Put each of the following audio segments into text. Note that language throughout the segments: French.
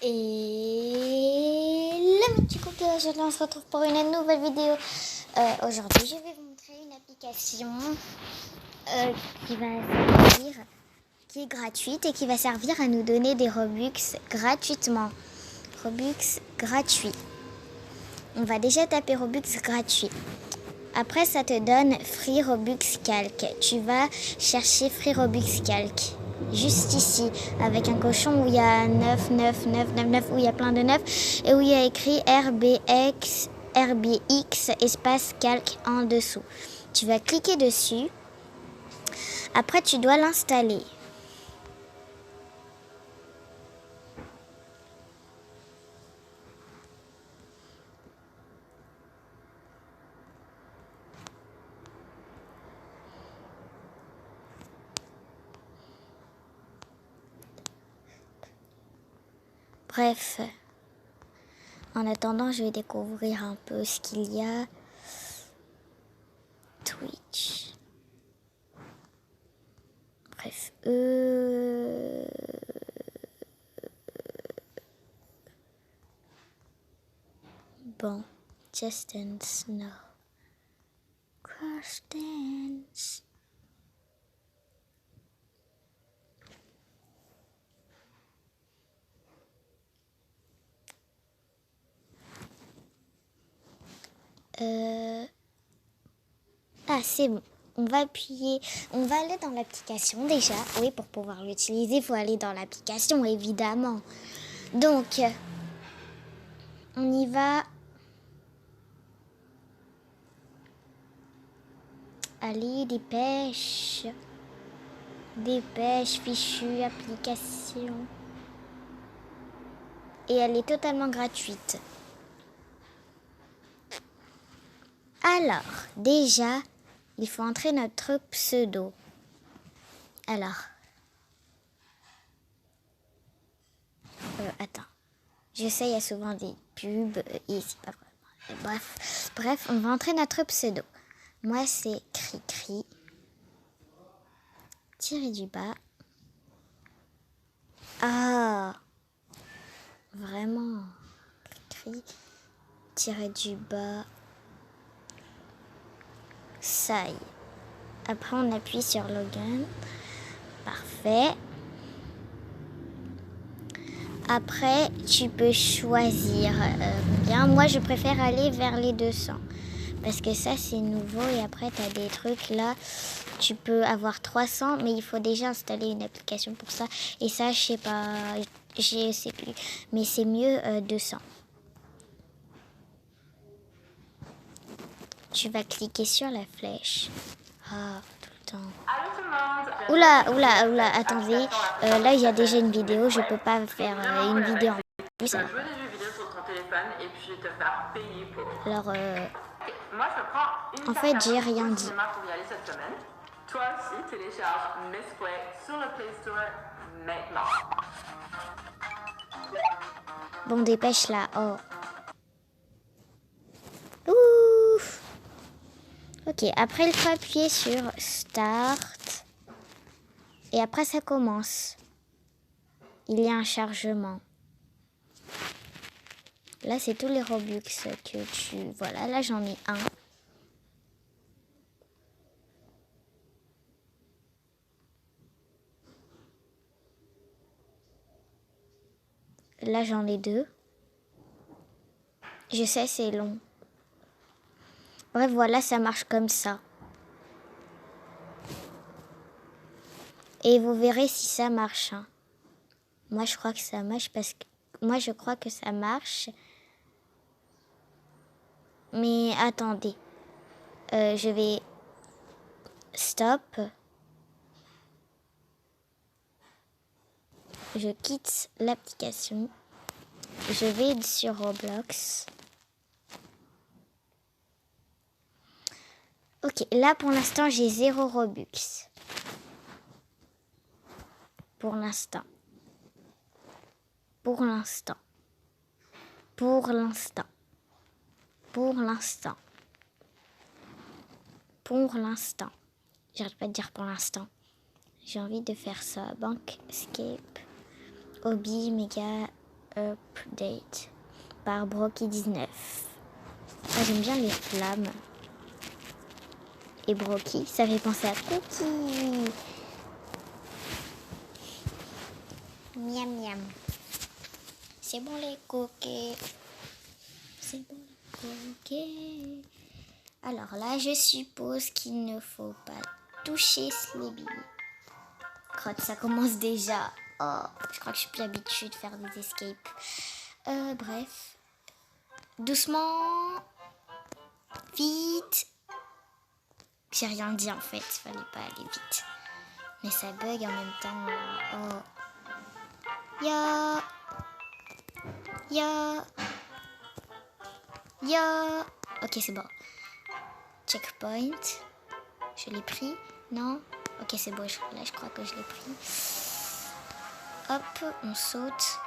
Et le petit coucou, aujourd'hui on se retrouve pour une nouvelle vidéo. Aujourd'hui je vais vous montrer une application qui est gratuite et qui va servir à nous donner des Robux gratuitement. Robux gratuits. On va déjà taper Robux gratuit. Après ça te donne Free Robux Calc. Tu vas chercher Free Robux Calc. Juste ici, avec un cochon où il y a 9, 9, 9, 9, 9, où il y a plein de 9, et où il y a écrit RBX espace calque en dessous. Tu vas cliquer dessus. Après, tu dois l'installer. Bref, en attendant, je vais découvrir un peu ce qu'il y a. Twitch. Bref, bon, Just Dance, no. Crash Dance. Ah, c'est bon. On va appuyer. On va aller dans l'application déjà. Oui, pour pouvoir l'utiliser, il faut aller dans l'application, évidemment. Donc, on y va. Allez, dépêche. Dépêche, fichu, application. Et elle est totalement gratuite. Alors, déjà, il faut entrer notre pseudo. Alors, attends. Je sais, il y a souvent des pubs et c'est pas vraiment. Bref, on va entrer notre pseudo. Moi, c'est Cricri. Tiré du bas. Ah, vraiment. Cricri. Tiré du bas. Ça y est. Après, on appuie sur Login. Parfait. Après, tu peux choisir combien. Moi, je préfère aller vers les 200. Parce que ça, c'est nouveau. Et après, tu as des trucs là. Tu peux avoir 300. Mais il faut déjà installer une application pour ça. Et ça, je sais pas. Je sais plus. Mais c'est mieux 200. Tu vas cliquer sur la flèche. Ah, tout le temps. Oula, attendez. Là, il y a déjà une vidéo. Je peux pas faire une vidéo en plus. Alors, jouer des jeux vidéo sur ton téléphone et puis te faire payer pour. alors Moi, je prends une en fait, j'ai rien dit. cinéma pour y aller cette semaine. Toi aussi, télécharge Misplay sur le Play Store maintenant. Bon, dépêche là. Oh. Ouf. Ok, après, il faut appuyer sur Start. Et après, ça commence. Il y a un chargement. Là, c'est tous les Robux que tu... Voilà, là, j'en ai un. Là, j'en ai deux. Je sais, c'est long. Bref, voilà, ça marche comme ça. Et vous verrez si ça marche. Hein. Moi, je crois que ça marche parce que... Moi, je crois que ça marche. Mais attendez. Je vais... Stop. Je quitte l'application. Je vais sur Roblox. Ok, là pour l'instant j'ai 0 Robux. Pour l'instant. Pour l'instant. Pour l'instant. Pour l'instant. Pour l'instant. J'arrête pas de dire pour l'instant. J'ai envie de faire ça. Bank, Escape, Hobby, Méga, Update par Brocky19. Ah, j'aime bien les flammes. Et Brocky, ça fait penser à Cookie. Miam miam. C'est bon les cookies. C'est bon les cookies. Alors là, je suppose qu'il ne faut pas toucher les billets. Crotte, ça commence déjà. Oh, je crois que je suis plus habituée de faire des escapes. Bref. Doucement. Vite. J'ai rien dit en fait, il fallait pas aller vite. Mais ça bug en même temps. Oh. Ya. Ok, c'est bon. Checkpoint. Je l'ai pris. Non. Ok, c'est bon. Là, je crois que je l'ai pris. Hop, on saute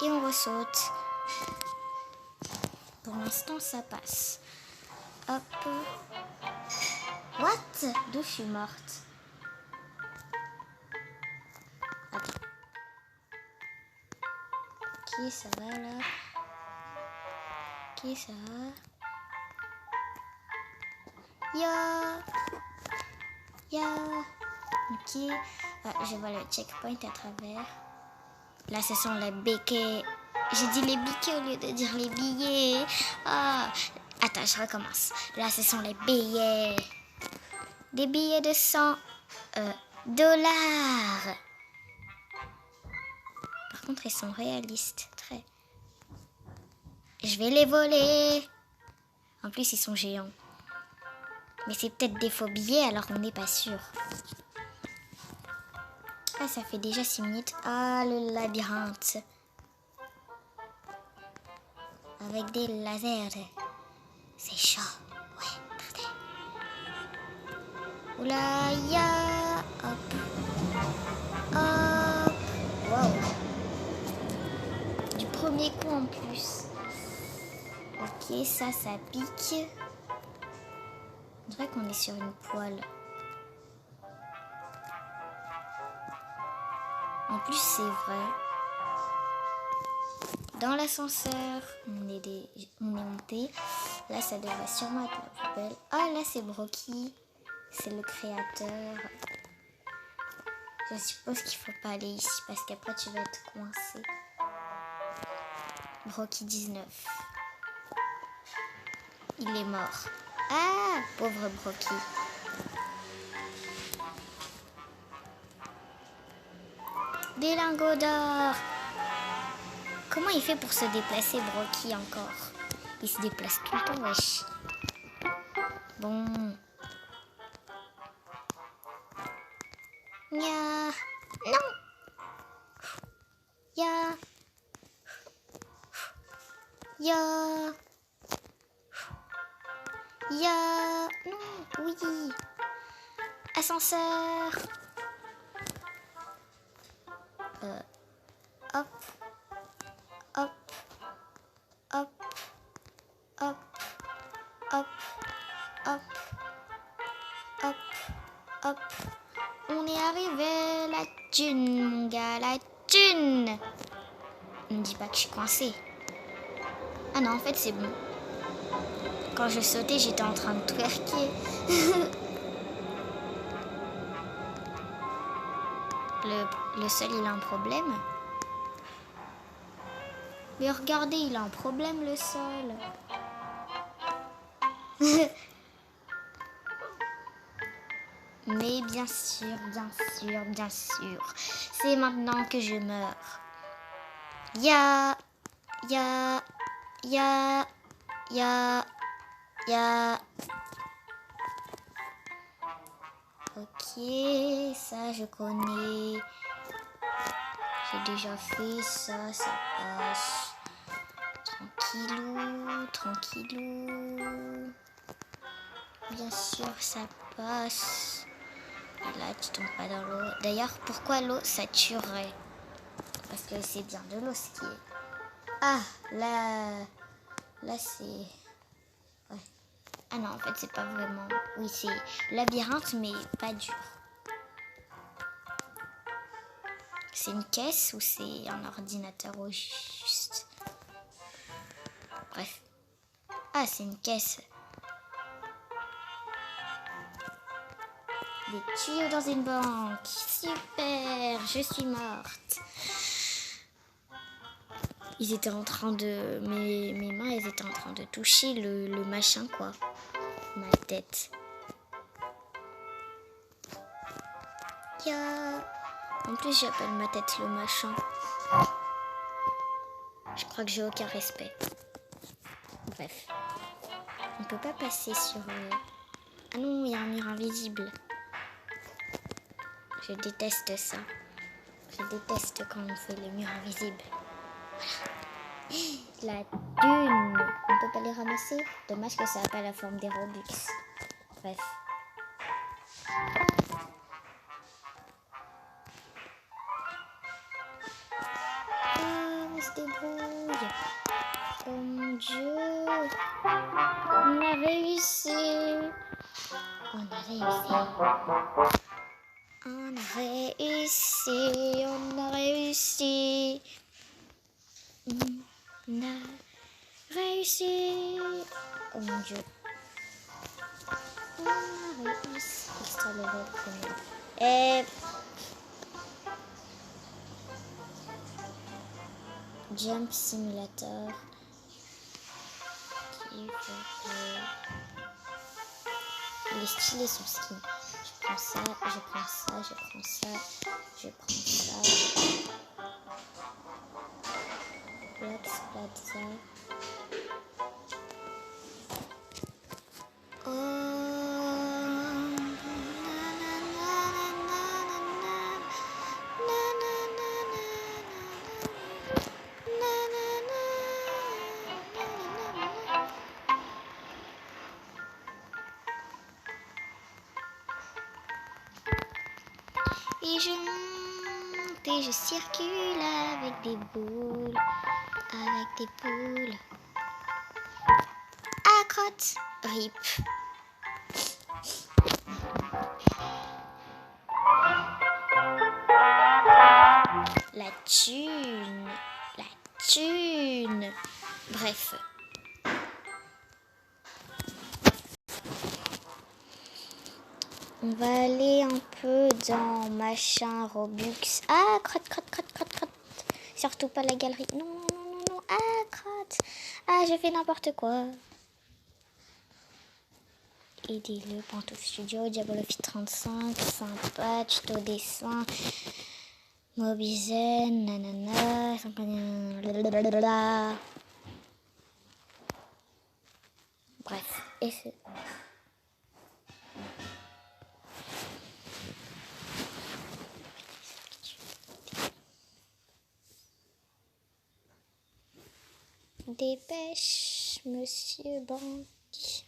et on ressaute. Pour l'instant, ça passe. Hop. What? D'où je suis morte? Attends. Ok, ça va là. Ok, ça va. Ya. Ok. Je vois le checkpoint à travers. Là, ce sont les béquets. J'ai dit les biquets au lieu de dire les billets. Ah. Attends, je recommence. Là, ce sont les billets. Des billets de 100 dollars. Par contre, ils sont réalistes. Très. Je vais les voler. En plus, ils sont géants. Mais c'est peut-être des faux billets, alors on n'est pas sûr. Ah, ça fait déjà 6 minutes. Ah, le labyrinthe. Avec des lasers. C'est chaud. Ouais, très. Oula, ya. Hop. Hop. Wow. Du premier coup en plus. Ok, ça pique. On dirait qu'on est sur une poêle. En plus, c'est vrai. Dans l'ascenseur, on est monté. Là, ça devrait sûrement être la poubelle. Ah, là, c'est Brocky. C'est le créateur. Je suppose qu'il faut pas aller ici parce qu'après, tu vas être coincé. Brocky 19. Il est mort. Ah, pauvre Brocky. Des lingots d'or. Comment il fait pour se déplacer, Brocky, encore? Il se déplace tout le temps, wesh. Bon. Nya. Non. Ya. Non, oui. Ascenseur. Hop. Hop. Hop. Hop. Hop. Hop. Hop. Hop. On est arrivé, la thune, mon gars, la thune. Ne me dis pas que je suis coincée. Ah non, en fait, c'est bon. Quand je sautais, j'étais en train de twerker. Le sol, il a un problème. Mais regardez, il a un problème, le sol. Mais bien sûr, c'est maintenant que je meurs. Ya. Ok, ça je connais. J'ai déjà fait ça, ça passe. Tranquillou. Bien sûr, ça passe. Et là, tu tombes pas dans l'eau. D'ailleurs, pourquoi l'eau, ça tuerait? Parce que c'est bien de l'eau, ce qui est... Ah, là c'est... Ouais. Ah non, en fait, c'est pas vraiment... Oui, c'est labyrinthe, mais pas dur. C'est une caisse ou c'est un ordinateur au juste? Bref. Ah, c'est une caisse. Des tuyaux dans une banque. Super, je suis morte. Ils étaient en train de... Mes mains, elles étaient en train de toucher le machin, quoi. Ma tête. En plus, j'appelle ma tête le machin. Je crois que j'ai aucun respect. Bref. On peut pas passer sur... Ah non, il y a un mur invisible. Je déteste ça. Je déteste quand on fait le mur invisible. Voilà. La dune. On peut pas les ramasser. Dommage que ça n'a pas la forme des Robux. Bref. Ah, on se débrouille. Oh mon Dieu. On a réussi. On a réussi. On a réussi. On a réussi. On a réussi. Oh mon Dieu. On a réussi. Extra level premier. Et... Jump Simulator. Les stylés sont skins. Je prends ça, je prends ça, je prends ça, je prends ça. Black Plaza. Et je monte et je circule avec des boules. Avec des boules. Ah, crotte. Rip. La thune. La thune. Bref. On va aller un peu dans machin Robux. Ah, crotte, crotte, crotte, crotte, crotte. Surtout pas la galerie. Non, non, non, non, non. Ah, crotte. Ah, j'ai fait n'importe quoi. Aidez-le, Pantouf Studio, Diabolofi 35, Sympa, Tuto Dessin, Mobizen, nanana, blablabla. Bref, et c'est... Dépêche, Monsieur Banque,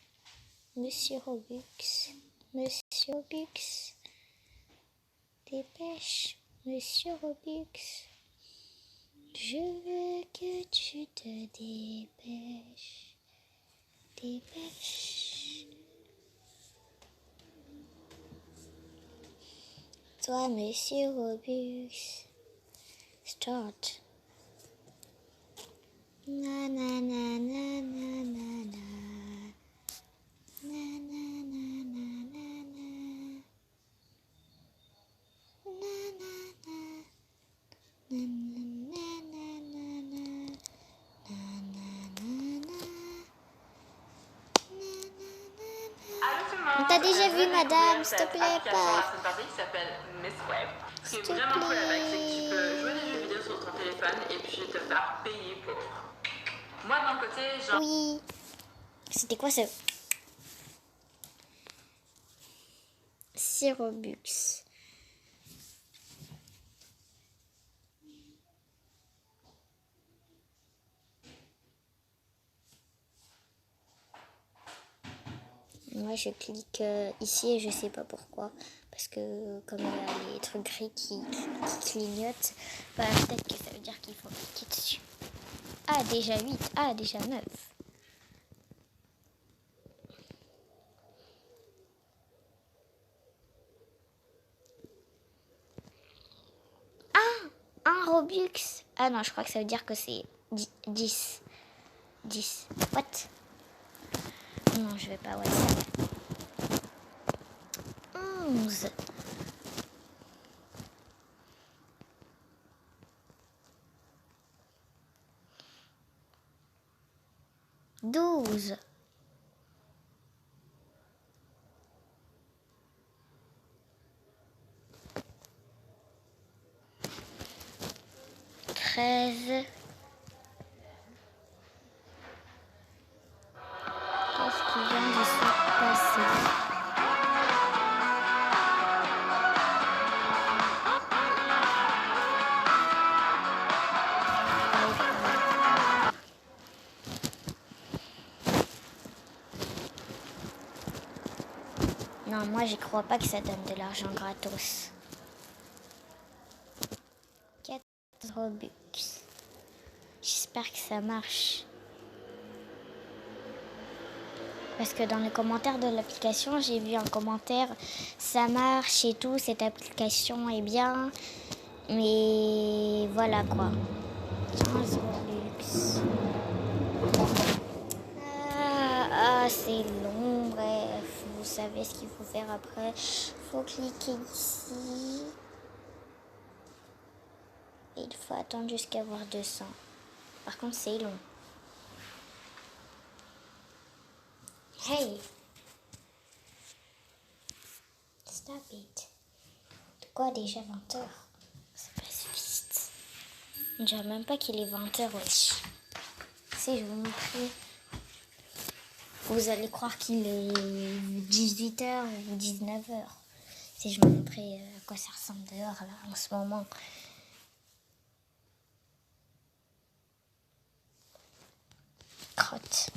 Monsieur Robux, Monsieur Robux. Dépêche, Monsieur Robux. Je veux que tu te dépêches. Dépêche. Toi, Monsieur Robux. Start. Na na na na na na na. Na na na na na na. Na na na. Na na na na na na. Na na na na. Allô tout le monde! On t'a déjà vu, Je madame, découvrir s'il te cette plaît, application pas. à Symparty qui s'appelle Miss Web. Ce qui est S'il te vraiment cool avec, c'est que tu plaît. peux jouer des jeux vidéo sur ton téléphone et puis te faire payer pour. Moi, de mon côté, genre... Oui. C'était quoi ce... 6 Robux. Moi, je clique ici et je sais pas pourquoi. Parce que comme il y a les trucs gris qui clignotent, bah, peut-être que ça veut dire qu'il faut cliquer dessus. Ah, déjà 8. Ah, déjà 9. Ah, Ah non, je crois que ça veut dire que c'est 10. 10. What? Non, je vais pas WhatsApp. 11. 12. 13. Qu'est-ce qui vient de se passer? Non, moi, j'y crois pas que ça donne de l'argent gratos. 4 Robux. J'espère que ça marche. Parce que dans les commentaires de l'application, j'ai vu un commentaire, ça marche et tout, cette application est bien. Mais voilà quoi. 15 Robux. C'est long, bref. Vous savez ce qu'il faut faire après. Faut cliquer ici. Et il faut attendre jusqu'à avoir 200. Par contre, c'est long. Hey! Stop it. De quoi déjà 20h? Ça passe vite. On dirait même pas qu'il est 20h, wesh. Si je vous montre, vous allez croire qu'il est 18h ou 19h. Si je vous montrais à quoi ça ressemble dehors là en ce moment. Crotte.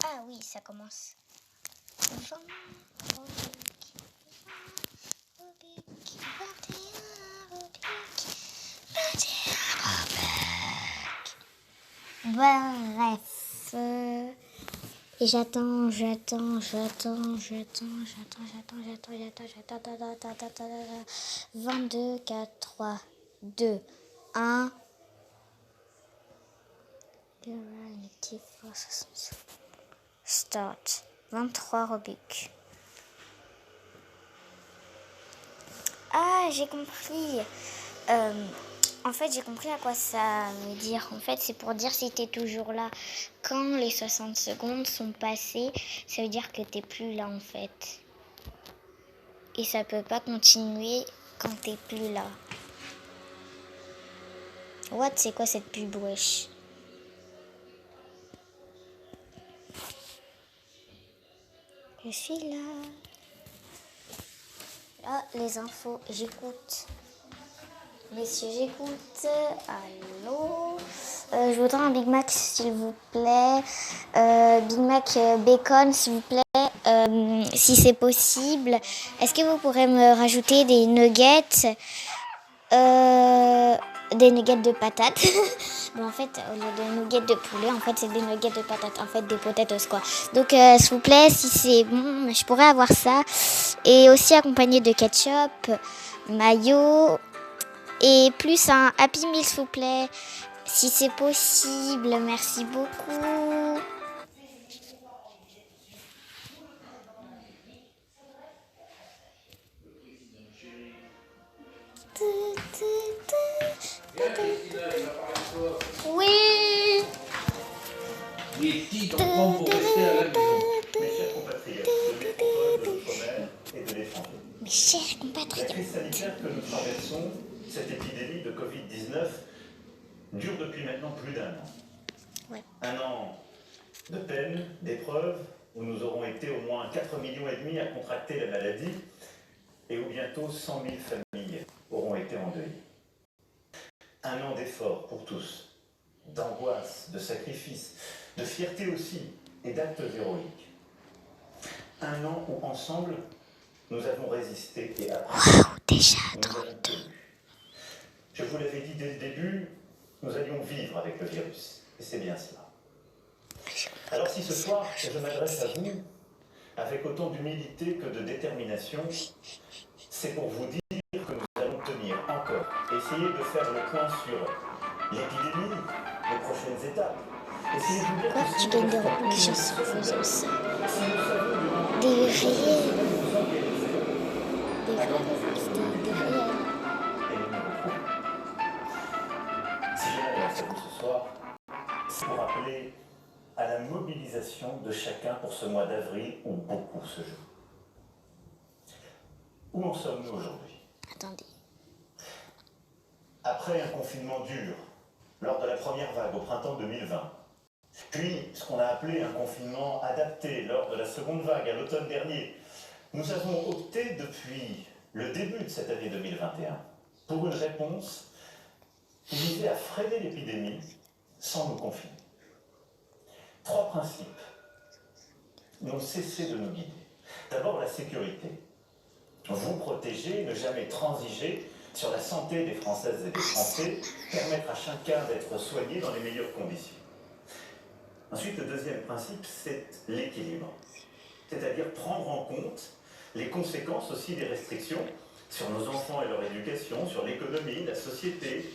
Ah oui, ça commence. 20, 21, bref. Et j'attends. 22, 4, 3, 2, 1. Start. 23 Robux. Ah, j'ai compris. En fait, j'ai compris à quoi ça veut dire. En fait, c'est pour dire si t'es toujours là. Quand les 60 secondes sont passées, ça veut dire que t'es plus là, en fait. Et ça peut pas continuer quand t'es plus là. What, c'est quoi cette pub, wesh? Je suis là. Ah, les infos, j'écoute. Messieurs, j'écoute. Allô? Je voudrais un Big Mac, s'il vous plaît. Big Mac bacon, s'il vous plaît. Si c'est possible. Est-ce que vous pourrez me rajouter des nuggets? Des nuggets de patates. Bon, en fait, au lieu de nuggets de poulet, en fait, c'est des nuggets de patates. En fait, des potatoes, quoi. Donc, s'il vous plaît, si c'est bon, je pourrais avoir ça. Et aussi accompagné de ketchup, mayo. Et plus un Happy Meal, s'il vous plaît. Si c'est possible. Merci beaucoup. Oui. Les petits enfants vont rester à la maison. Mes chers compatriotes, de métropole, de l'outre-mer et de l'étranger. Mes chers La compatriotes. crise sanitaire que nous traversons, cette épidémie de Covid-19, dure depuis maintenant plus d'un an. Ouais. Un an de peine, d'épreuves, où nous aurons été au moins 4,5 millions à contracter la maladie et où bientôt 100 000 familles auront été endeuillées. Un an d'efforts pour tous, d'angoisse, de sacrifice, de fierté aussi et d'actes héroïques. Un an où ensemble, nous avons résisté et appris. Waouh, déjà Nous avons tenu. Je vous l'avais dit dès le début, nous allions vivre avec le virus. Et c'est bien cela. si ce soir, je m'adresse à vous avec autant d'humilité que de détermination, c'est pour vous dire que nous allons tenir encore, essayer de faire le point sur l'épidémie, les prochaines étapes. Essayez de vous dire Quoi, que tu si nous gagnes des restons Robux unis, en faisant ça. si nous savons durant Des réels. nous organiser, Des vrais Robux, des réels. et nous nous retrouvons. Si je m'adresse à vous ce soir, c'est pour appeler à la mobilisation de chacun pour ce mois d'avril où beaucoup se jouent. Où en sommes-nous aujourd'hui? Attendez. Après un confinement dur, lors de la première vague au printemps 2020, puis ce qu'on a appelé un confinement adapté lors de la seconde vague à l'automne dernier, nous avons opté depuis le début de cette année 2021 pour une réponse qui visait à freiner l'épidémie sans nous confiner. 3 principes n'ont cessé de nous guider. D'abord, la sécurité. Vous protéger, ne jamais transiger sur la santé des Françaises et des Français, permettre à chacun d'être soigné dans les meilleures conditions. Ensuite, le deuxième principe, c'est l'équilibre. C'est-à-dire prendre en compte les conséquences aussi des restrictions sur nos enfants et leur éducation, sur l'économie, la société,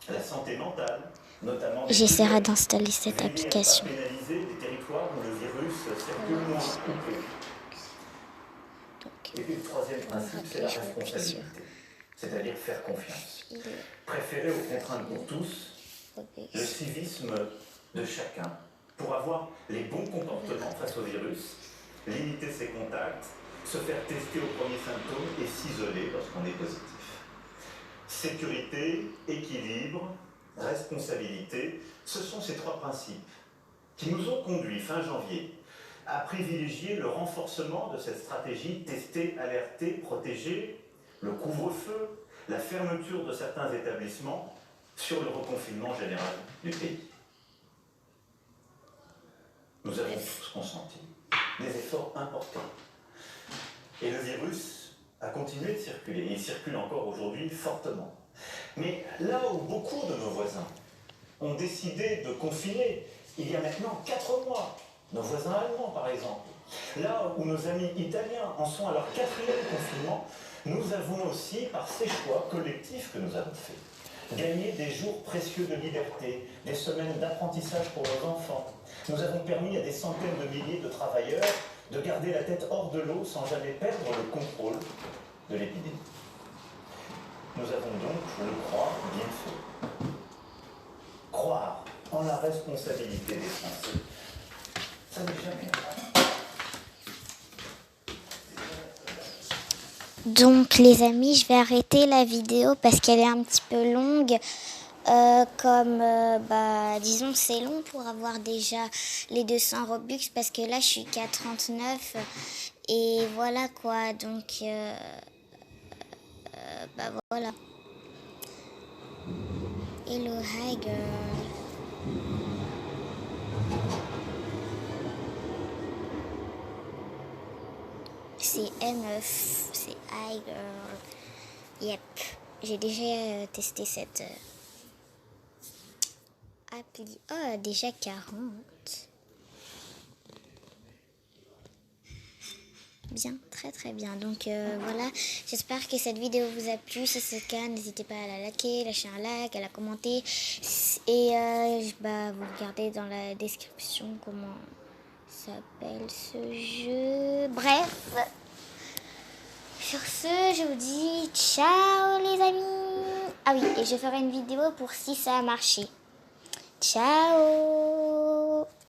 la santé mentale, notamment... J'essaierai d'installer cette veiller application. à ne pas pénaliser des territoires où le virus circule moins ou peu. Et puis le troisième principe, c'est la responsabilité, c'est-à-dire faire confiance. Préférer aux contraintes pour tous le civisme de chacun pour avoir les bons comportements face au virus, limiter ses contacts, se faire tester aux premiers symptômes et s'isoler lorsqu'on est positif. Sécurité, équilibre, responsabilité, ce sont ces 3 principes qui nous ont conduits fin janvier à privilégier le renforcement de cette stratégie tester, alerter, protéger, le couvre-feu, la fermeture de certains établissements sur le reconfinement général du pays. Nous avons tous consenti des efforts importants. Et le virus a continué de circuler. Il circule encore aujourd'hui fortement. Mais là où beaucoup de nos voisins ont décidé de confiner, il y a maintenant 4 mois, nos voisins allemands par exemple, là où nos amis italiens en sont à leur 4e confinement, nous avons aussi, par ces choix collectifs que nous avons faits, gagné des jours précieux de liberté, des semaines d'apprentissage pour nos enfants. Nous avons permis à des centaines de milliers de travailleurs de garder la tête hors de l'eau sans jamais perdre le contrôle de l'épidémie. Nous avons donc, je le crois, bien fait. Croire en la responsabilité des Français, ça n'est jamais grave. Donc les amis, je vais arrêter la vidéo parce qu'elle est un petit peu longue. Disons c'est long pour avoir déjà les 200 Robux parce que là je suis qu'à 39 et voilà quoi, donc voilà. Hello, hi girl. C'est MF, c'est hi girl. Yep, j'ai déjà testé cette appli. Oh, déjà 40. Bien, très très bien. Donc voilà, j'espère que cette vidéo vous a plu. Si c'est le cas, n'hésitez pas à la liker, lâcher un like, à la commenter. Et vous regardez dans la description comment s'appelle ce jeu. Bref, sur ce, je vous dis ciao les amis. Ah oui, et je ferai une vidéo pour si ça a marché. Ciao.